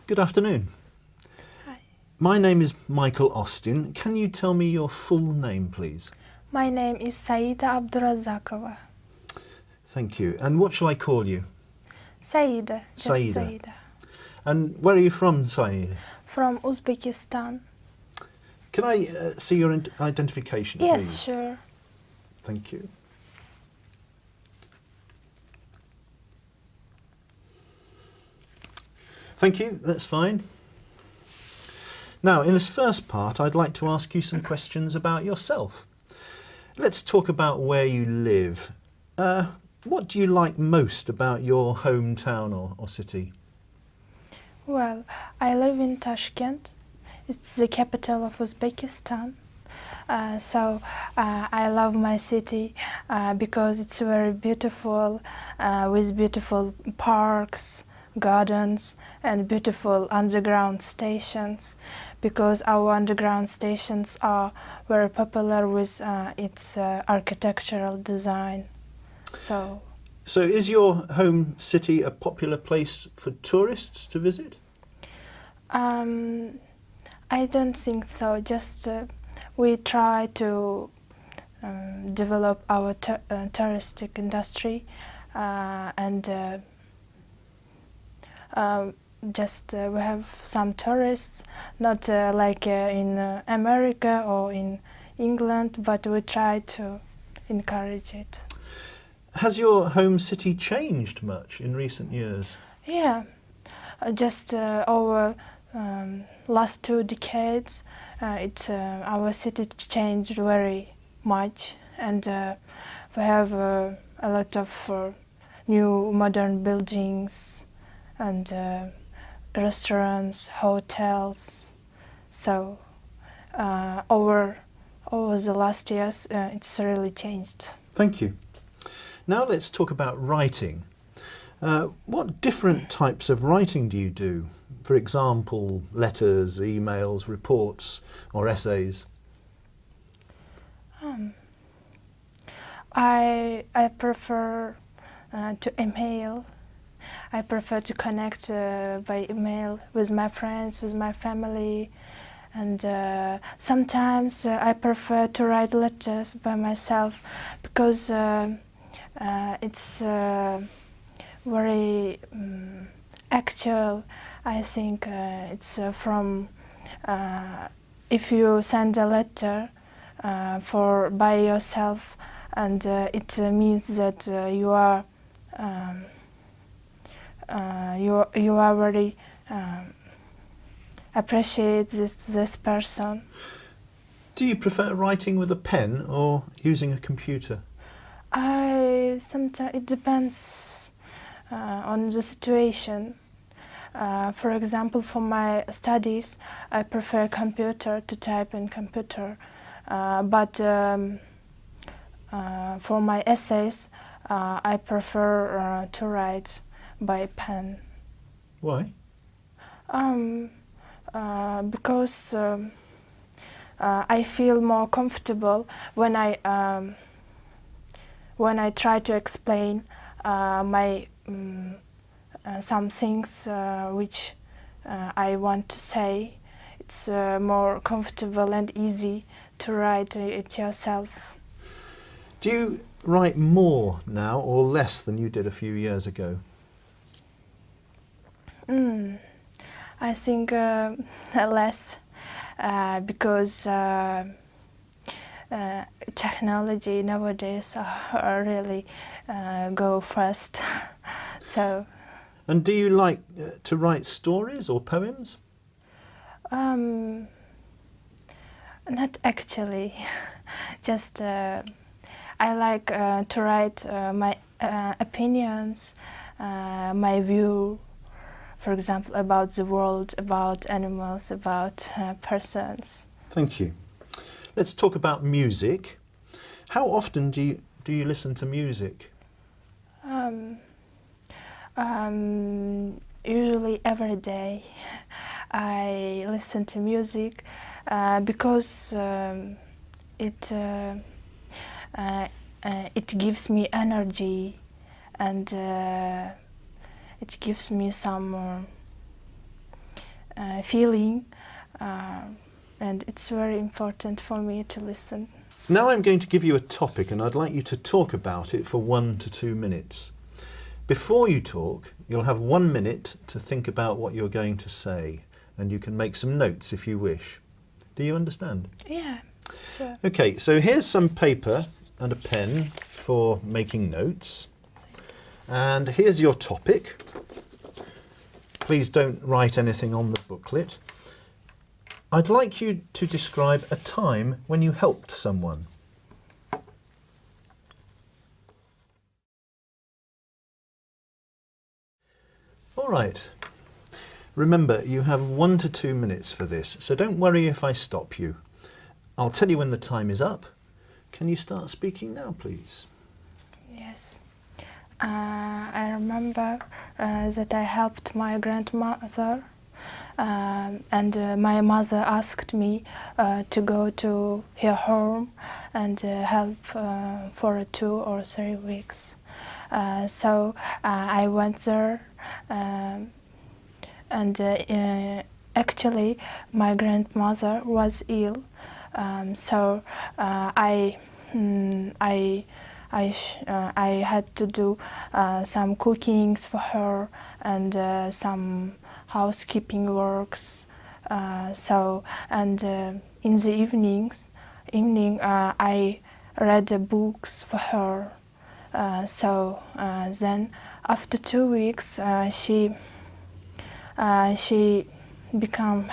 Good afternoon. Hi. My name is Michael Austin. Can you tell me your full name, please? My name is Saida Abdurazakova. Thank you. And what shall I call you? Saida, just Saida. Saida. And where are you from, Saida? From Uzbekistan. Can I see your identification, Yes, please? sure. Thank you. Thank you, that's fine. Now, in this first part, I'd like to ask you some questions about yourself. Let's talk about where you live. What do you like most about your hometown or city? Well, I live in Tashkent. It's the capital of Uzbekistan. I love my city because it's very beautiful, with beautiful parks, gardens, and beautiful underground stations, because our underground stations are very popular with its architectural design. So is your home city a popular place for tourists to visit? I don't think so. Just we try to develop our touristic industry and we have some tourists, not like in America or in England, but we try to encourage it. Has your home city changed much in recent years? Yeah, just over last 2 decades, our city changed very much, and we have a lot of new modern buildings and restaurants, hotels. So over the last years, it's really changed. Thank you. Now let's talk about writing. What different types of writing do you do? For example, letters, emails, reports, or essays? I prefer to email. I prefer to connect by email with my friends, with my family, and sometimes I prefer to write letters by myself because it's very actual. I think it's from if you send a letter by yourself, and it means that you are very appreciate this person. Do you prefer writing with a pen or using a computer? Sometimes it depends on the situation. For example, for my studies, I prefer computer, to type in computer. But for my essays, I prefer to write by pen. Why? Because I feel more comfortable when I try to explain my some things which I want to say. It's more comfortable and easy to write it yourself. Do you write more now or less than you did a few years ago? I think less because technology nowadays really go fast. So. And do you like to write stories or poems? Not actually. Just I like to write my opinions, my view, for example, about the world, about animals, about persons. Thank you. Let's talk about music. How often do you listen to music? Usually every day I listen to music because it gives me energy, and it gives me some feeling, and it's very important for me to listen. Now I'm going to give you a topic and I'd like you to talk about it for 1 to 2 minutes. Before you talk, you'll have 1 minute to think about what you're going to say, and you can make some notes if you wish. Do you understand? Yeah, sure. Okay, so here's some paper and a pen for making notes. And here's your topic. Please don't write anything on the booklet. I'd like you to describe a time when you helped someone. All right. Remember, you have 1 to 2 minutes for this, so don't worry if I stop you. I'll tell you when the time is up. Can you start speaking now, please? Yes. I remember that I helped my grandmother, and my mother asked me to go to her home and help for 2 or 3 weeks. So I went there, and actually my grandmother was ill, so I had to do some cookings for her and some housekeeping works. In the evening, I read books for her. Then after 2 weeks, she became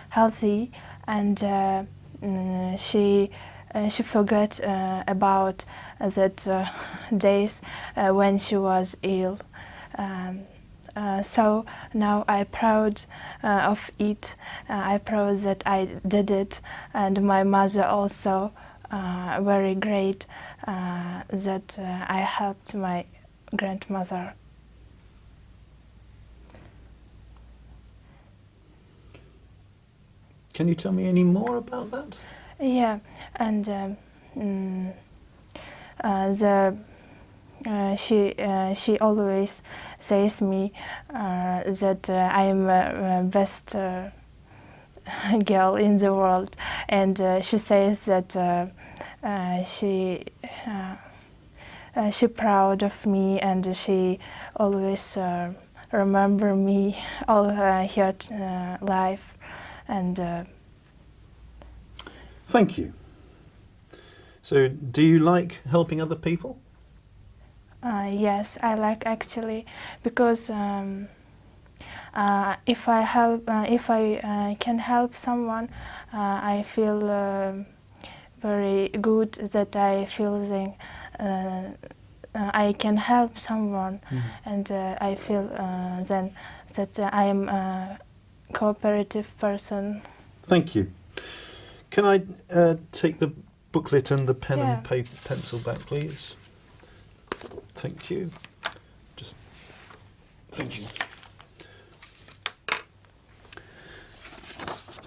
healthy, and she forgot about that days when she was ill. So now I'm proud of it. I'm proud that I did it, and my mother also very great that I helped my grandmother. Can you tell me any more about that? Yeah, and she always says me that I am best girl in the world, and she says that she proud of me, and she always remember me all her life. And thank you. So, do you like helping other people? Yes, I like actually, because if I can help someone, I feel very good that I feel I can help someone, and I feel then that I am a cooperative person. Thank you. Can I take the booklet and the pen Yeah. and paper pencil back, please? Thank you. Thank you.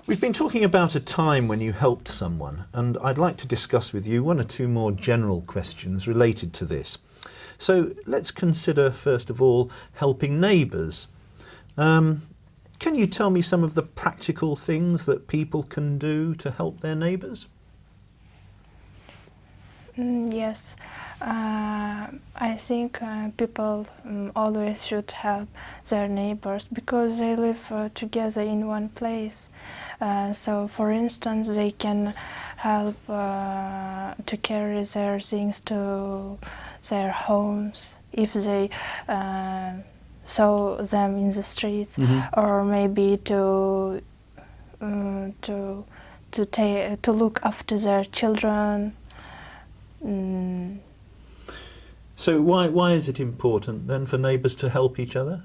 We've been talking about a time when you helped someone, and I'd like to discuss with you 1 or 2 more general questions related to this. So let's consider, first of all, helping neighbours. Can you tell me some of the practical things that people can do to help their neighbours? Yes, I think people always should help their neighbors because they live together in one place. So, for instance, they can help to carry their things to their homes if they saw them in the streets, or maybe to look after their children. So why is it important then for neighbours to help each other?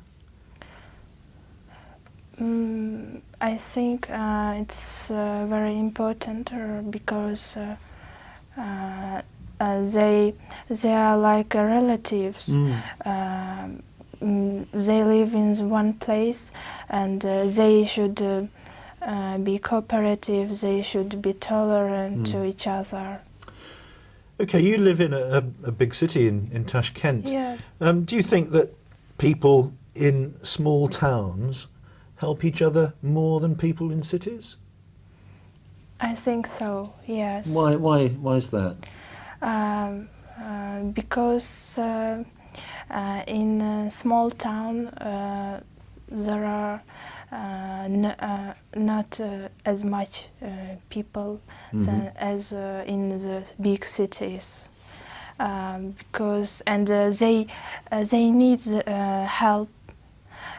I think it's very important because they are like relatives. They live in one place, and they should be cooperative. They should be tolerant to each other. Okay, you live in a big city in Tashkent. Yeah. Do you think that people in small towns help each other more than people in cities? I think so, yes. Why is that? Because in a small town there are not as much people as in the big cities, because they need help,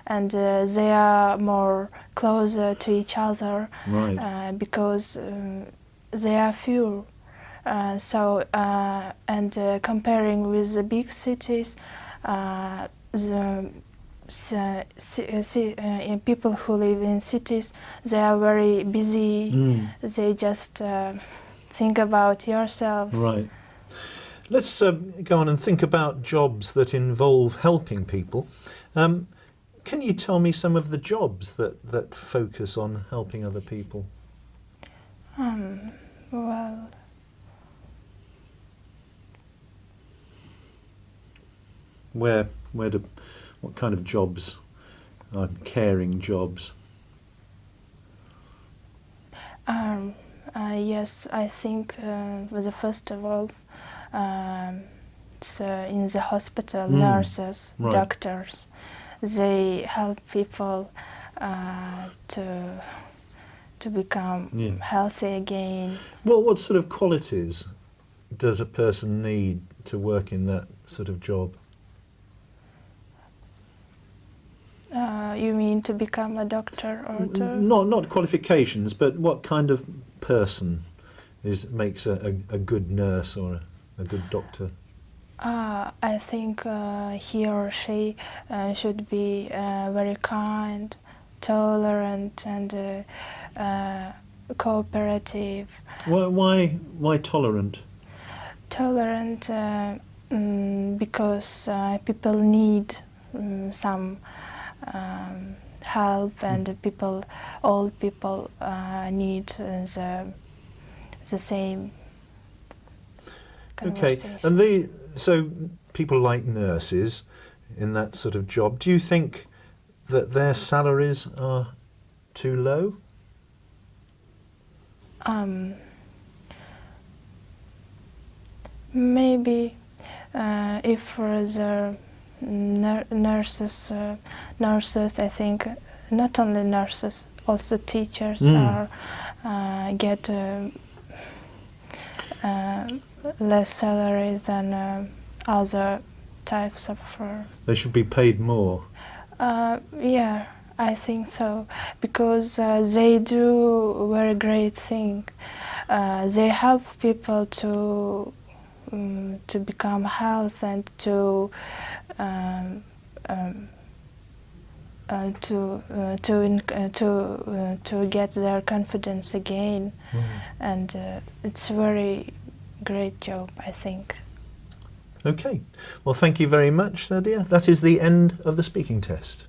and they are more closer to each other, Right. because they are few. Comparing with the big cities, people who live in cities, they are very busy. They just think about yourselves. Right. Let's go on and think about jobs that involve helping people. Can you tell me some of the jobs that focus on helping other people? Well, What kind of jobs are caring jobs? yes, I think first of all, it's, in the hospital, nurses, Right. doctors, they help people to become healthy again. Well, what sort of qualities does a person need to work in that sort of job? You mean to become a doctor, or to? Not qualifications, but what kind of person makes a good nurse or a good doctor? I think he or she should be very kind, tolerant, and cooperative. Why tolerant? Tolerant because people need some help, and all people need the same conversation. Okay, and so people like nurses in that sort of job, do you think that their salaries are too low? Maybe if the nurses, I think not only nurses, also teachers get less salaries than other types of. They should be paid more. Yeah, I think so, because they do a very great thing. They help people to become healthy and to get their confidence again, and it's a very great job, I think. Okay, well, thank you very much, Sadia. That is the end of the speaking test.